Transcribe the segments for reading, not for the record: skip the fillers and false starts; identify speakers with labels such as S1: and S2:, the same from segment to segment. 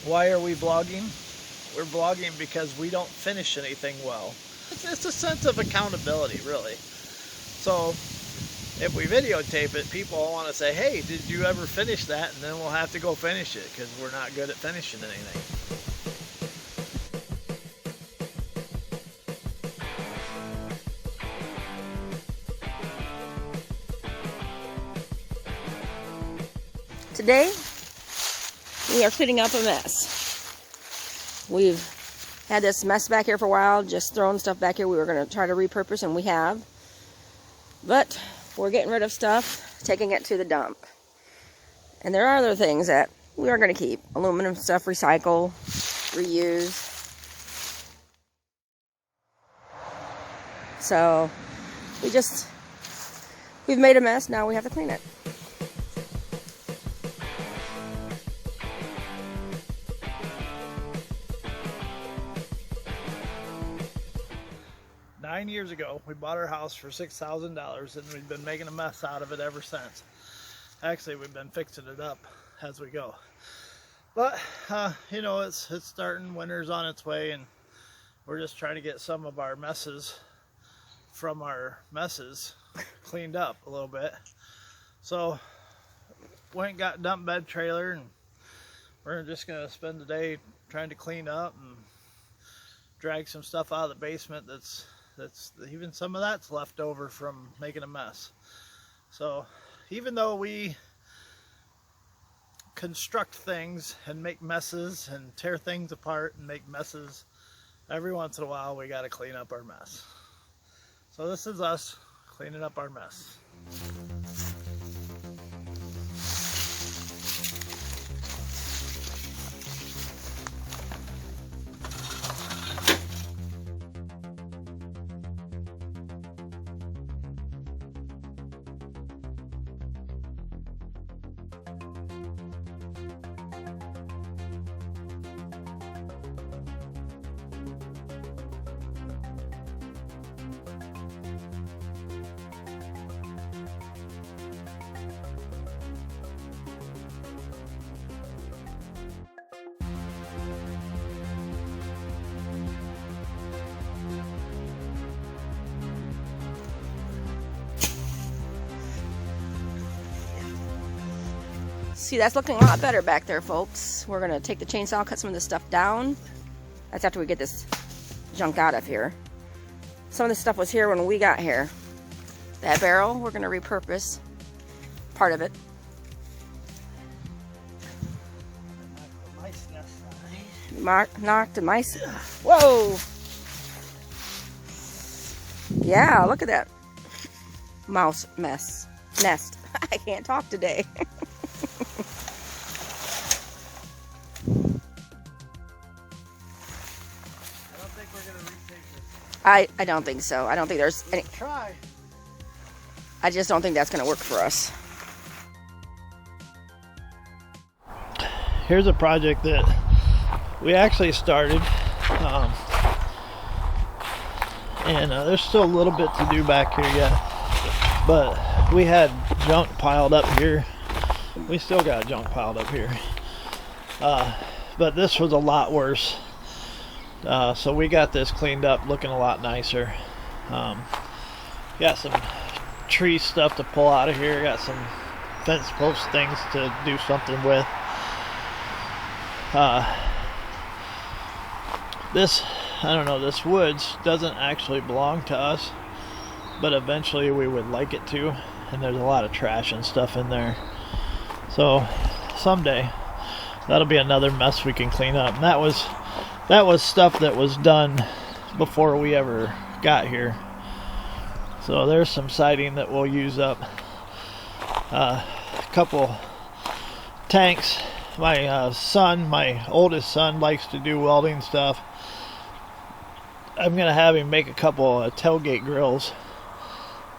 S1: Why are we vlogging? We're vlogging because we don't finish anything well. It's a sense of accountability, really. So if we videotape it, people will want to say, hey, did you ever finish that? And then we'll have to go finish it because we're not good at finishing anything.
S2: Today, we are cleaning up a mess. We've had this mess back here for a while, just throwing stuff back here we were going to try to repurpose, and we have. But we're getting rid of stuff, taking it to the dump. And there are other things that we are going to keep. Aluminum stuff, recycle, reuse. So, we've made a mess, now we have to clean it.
S1: Nine years ago, we bought our house for $6,000, and we've been making a mess out of it ever since. Actually, we've been fixing it up as we go. But, you know, it's starting, winter's on its way, and we're just trying to get some of our messes from our messes cleaned up a little bit. So, went and got a dump bed trailer, and we're just going to spend the day trying to clean up and drag some stuff out of the basement that's even some of that's left over from making a mess. So even though we construct things and make messes and tear things apart and make messes, every once in a while we got to clean up our mess. So this is us cleaning up our mess.
S2: See, that's looking a lot better back there, folks. We're going to take the chainsaw, cut some of this stuff down. That's after we get this junk out of here. Some of this stuff was here when we got here. That barrel, we're going to repurpose part of it. Knocked the mice. Whoa! Yeah, look at that mouse nest. I can't talk today. I don't think so. I don't think there's any.
S1: Try.
S2: I just don't think that's going to work for us.
S1: Here's a project that we actually started, and there's still a little bit to do back here yet, but we had junk piled up here. We still got junk piled up here, but this was a lot worse. So we got this cleaned up, looking a lot nicer. Got some tree stuff to pull out of here. Got some fence post things to do something with. This, I don't know, this woods doesn't actually belong to us, but eventually we would like it to, and there's a lot of trash and stuff in there. So someday that'll be another mess we can clean up. And that was stuff that was done before we ever got here. So there's some siding that we'll use up. A couple tanks. My my oldest son, likes to do welding stuff. I'm gonna have him make a couple of tailgate grills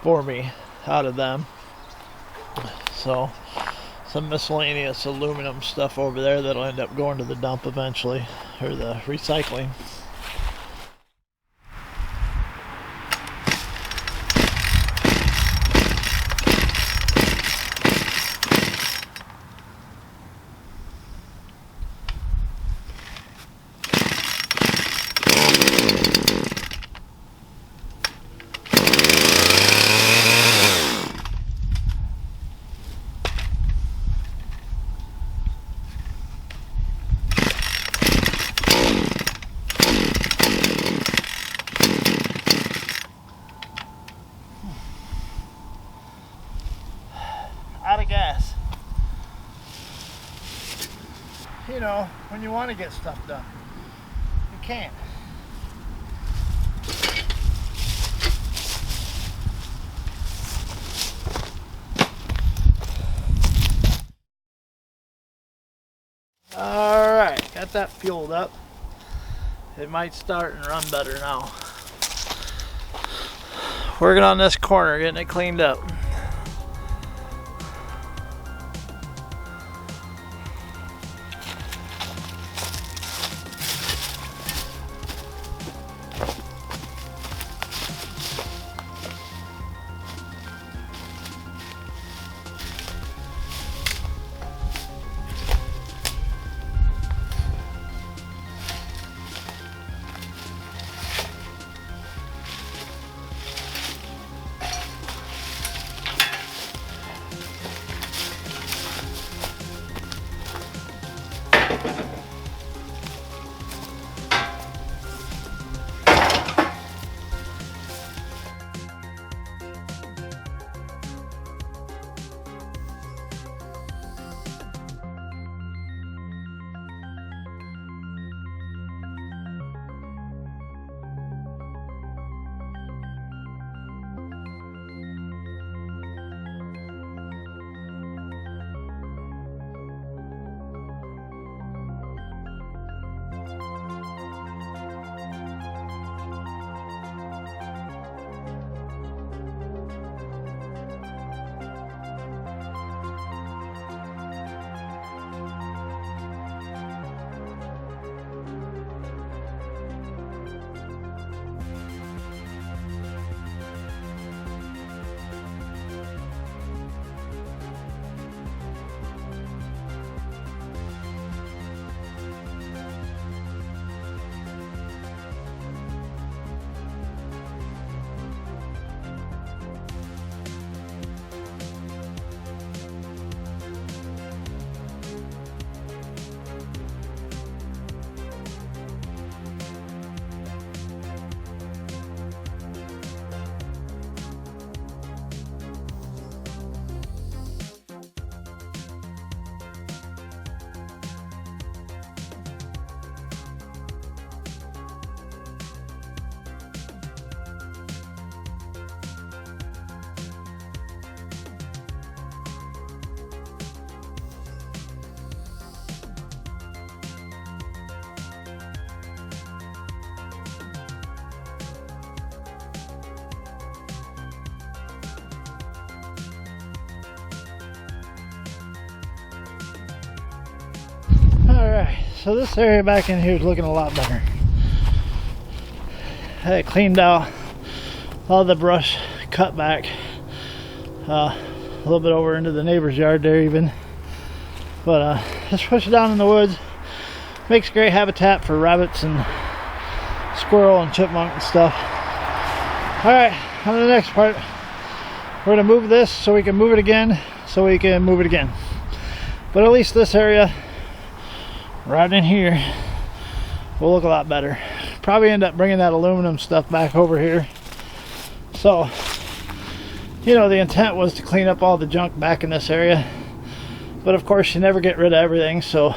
S1: for me out of them. So some miscellaneous aluminum stuff over there that'll end up going to the dump eventually, or the recycling. you know, when you want to get stuff done. You can't. Alright, got that fueled up. It might start and run better now. Working on this corner, getting it cleaned up. Alright, so this area back in here is looking a lot better. I had it cleaned out, all the brush cut back, a little bit over into the neighbor's yard there even. But just push it down in the woods. Makes great habitat for rabbits and squirrel and chipmunk and stuff. Alright, on to the next part. We're going to move this so we can move it again, so we can move it again. But at least this area right in here will look a lot better. Probably end up bringing that aluminum stuff back over here. So, you know, the intent was to clean up all the junk back in this area. But of course you never get rid of everything, so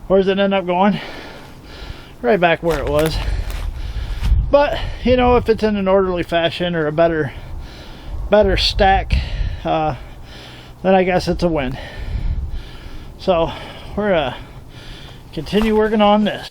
S1: where does it end up going? Right back where it was. But, you know, if it's in an orderly fashion or a better stack, then I guess it's a win. So, we're continue working on this.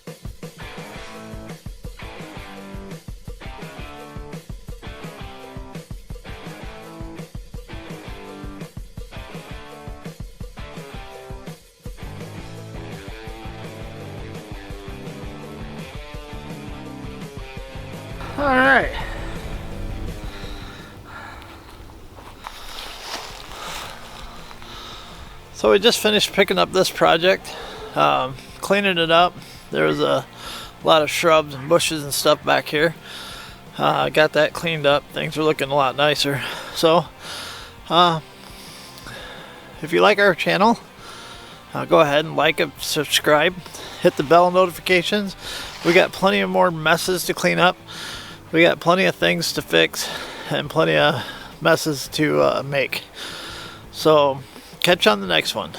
S1: All right. So we just finished picking up this project, cleaning it up. There was a lot of shrubs and bushes and stuff back here. Got that cleaned up. Things are looking a lot nicer. So if you like our channel, go ahead and like and subscribe. Hit the bell notifications. We got plenty of more messes to clean up. We got plenty of things to fix and plenty of messes to make. So catch you on the next one.